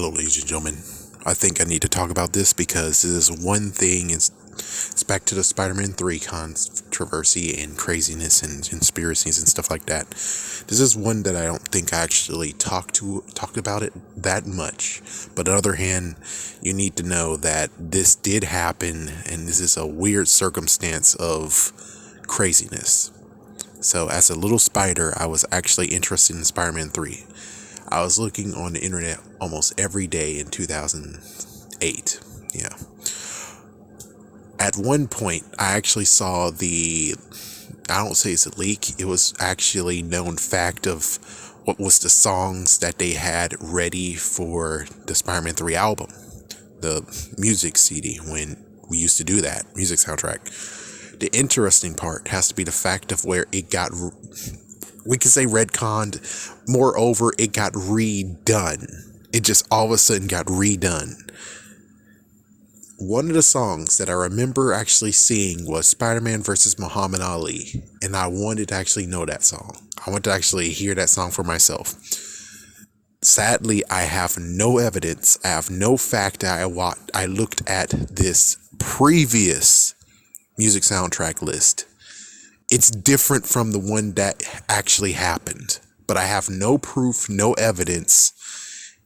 Hello, ladies and gentlemen. I think I need to talk about this because this is one thing. It's back to the Spider-Man 3 controversy and craziness and conspiracies and stuff like that. This is one that I don't think I actually talked about it that much. But on the other hand, you need to know that this did happen, and this is a weird circumstance of craziness. So, as a little spider, I was actually interested in Spider-Man 3. I was looking on the internet almost every day in 2008. Yeah. At one point, I actually saw I don't say it's a leak, it was actually known fact of what was the songs that they had ready for the Spider-Man 3 album, the music CD, when we used to do that, music soundtrack. The interesting part has to be the fact of where it got, we could say retconned. Moreover, it got redone. It just all of a sudden got redone. One of the songs that I remember actually seeing was Spider-Man versus Muhammad Ali, and I wanted to actually know that song. I wanted to actually hear that song for myself. Sadly, I have no evidence. I have no fact. I looked at this previous music soundtrack list. It's different from the one that actually happened, but I have no proof, no evidence.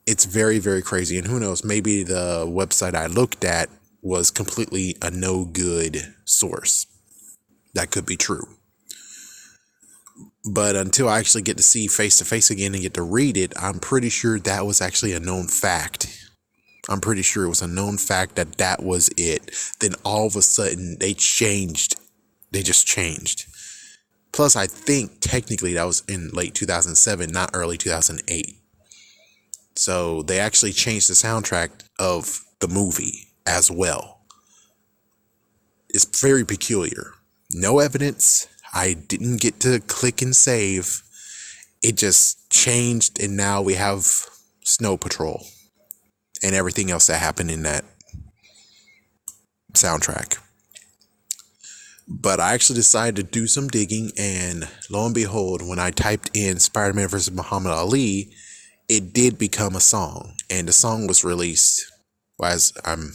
It's very, very crazy. And who knows, maybe the website I looked at was completely a no good source. That could be true. But until I actually get to see face to face again and get to read it, I'm pretty sure that was actually a known fact. I'm pretty sure it was a known fact that was it. Then all of a sudden they changed. They just changed. Plus, I think technically that was in late 2007, not early 2008. So they actually changed the soundtrack of the movie as well. It's very peculiar. No evidence. I didn't get to click and save. It just changed, and now we have Snow Patrol and everything else that happened in that soundtrack. But I actually decided to do some digging, and lo and behold, when I typed in Spider-Man vs. Muhammad Ali, it did become a song. And the song was released, as I'm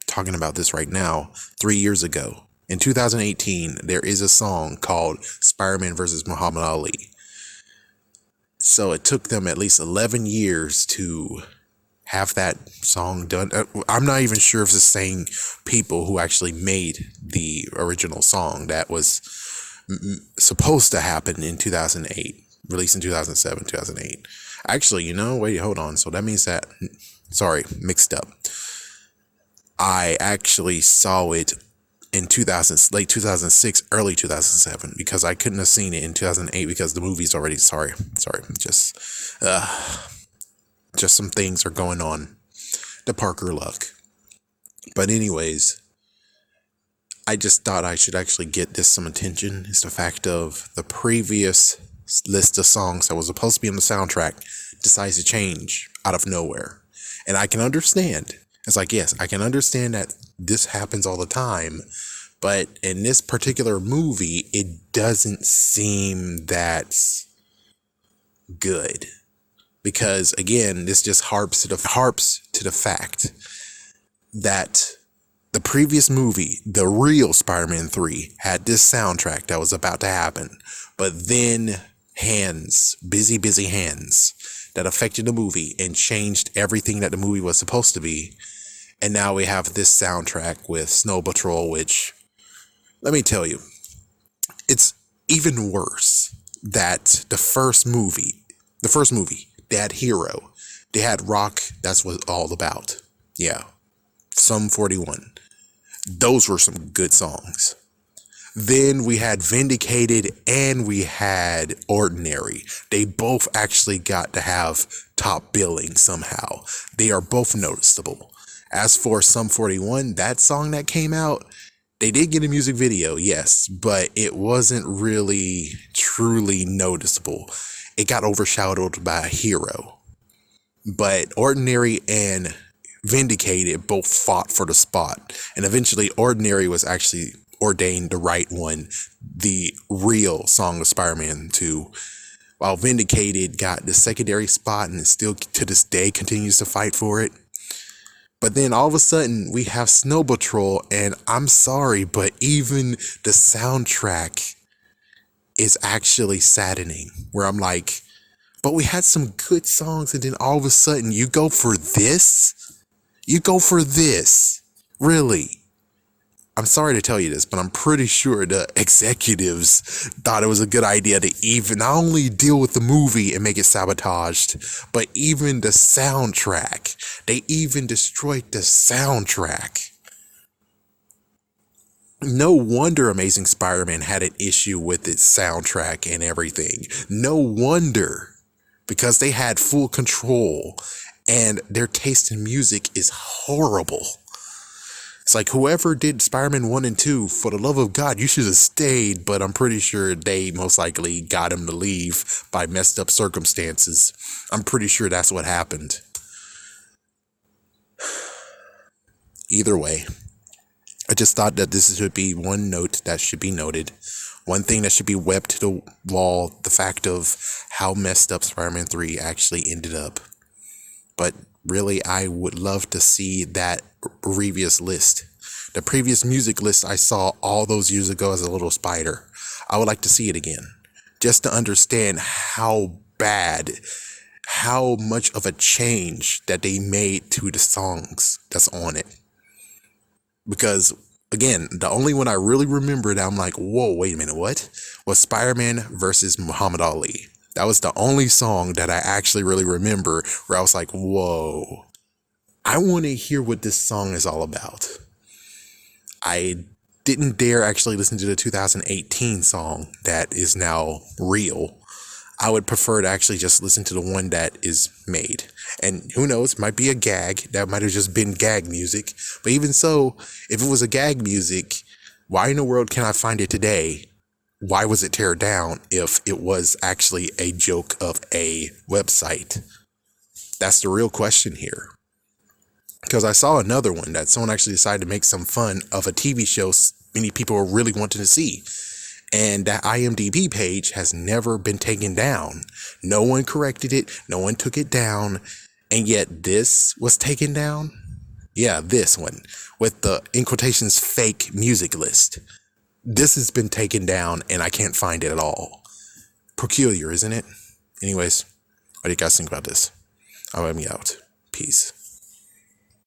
talking about this right now, 3 years ago. In 2018, there is a song called Spider-Man vs. Muhammad Ali. So it took them at least 11 years to have that song done. I'm not even sure if it's the same people who actually made the original song that was supposed to happen in 2008, released in 2007, 2008. Actually, wait, hold on. So that means that, mixed up. I actually saw it in late 2006, early 2007, because I couldn't have seen it in 2008 because the movie's already, just some things are going on. The Parker luck. But anyways, I just thought I should actually get this some attention. It's the fact of the previous list of songs that was supposed to be on the soundtrack decides to change out of nowhere. And I can understand. It's like, yes, I can understand that this happens all the time. But in this particular movie, it doesn't seem that good. Because again, this just harps to the fact that the previous movie, the real Spider-Man 3, had this soundtrack that was about to happen. But then busy hands that affected the movie and changed everything that the movie was supposed to be. And now we have this soundtrack with Snow Patrol, which, let me tell you, it's even worse that the first movie, they had Hero, they had Rock, that's what it's all about. Yeah, Sum 41. Those were some good songs. Then we had Vindicated and we had Ordinary. They both actually got to have top billing somehow. They are both noticeable. As for Sum 41, that song that came out, they did get a music video, yes, but it wasn't really truly noticeable. It got overshadowed by Hero. But Ordinary and Vindicated both fought for the spot. And eventually Ordinary was actually ordained the right one, the real Song of Spider-Man to while Vindicated got the secondary spot and still to this day continues to fight for it. But then all of a sudden we have Snow Patrol, and I'm sorry, but even the soundtrack is actually saddening, where I'm like, but we had some good songs, and then all of a sudden you go for this? You go for this? Really? I'm sorry to tell you this, but I'm pretty sure the executives thought it was a good idea to even not only deal with the movie and make it sabotaged, but even the soundtrack. They even destroyed the soundtrack. No wonder Amazing Spider-Man had an issue with its soundtrack and everything. No wonder, because they had full control and their taste in music is horrible. It's like, whoever did Spider-Man 1 and 2, for the love of God, you should have stayed, but I'm pretty sure they most likely got him to leave by messed up circumstances. I'm pretty sure that's what happened. Either way, I just thought that this should be one note that should be noted. One thing that should be wept to the wall, the fact of how messed up Spider-Man 3 actually ended up. But really, I would love to see that previous list. The previous music list I saw all those years ago as a little spider. I would like to see it again, just to understand how bad, how much of a change that they made to the songs that's on it. Because, again, the only one I really remember that I'm like, whoa, wait a minute, what? Was Spider-Man versus Muhammad Ali. That was the only song that I actually really remember where I was like, whoa, I want to hear what this song is all about. I didn't dare actually listen to the 2018 song that is now real. I would prefer to actually just listen to the one that is made. And who knows, might be a gag. That might have just been gag music. But even so, if it was a gag music, why in the world can I find it today? Why was it tear down if it was actually a joke of a website? That's the real question here. Because I saw another one that someone actually decided to make some fun of a TV show many people were really wanting to see. And that IMDb page has never been taken down. No one corrected it. No one took it down. And yet this was taken down. Yeah, this one with the, in quotations, fake music list. This has been taken down and I can't find it at all. Peculiar, isn't it? Anyways, what do you guys think about this? I'm out. Peace.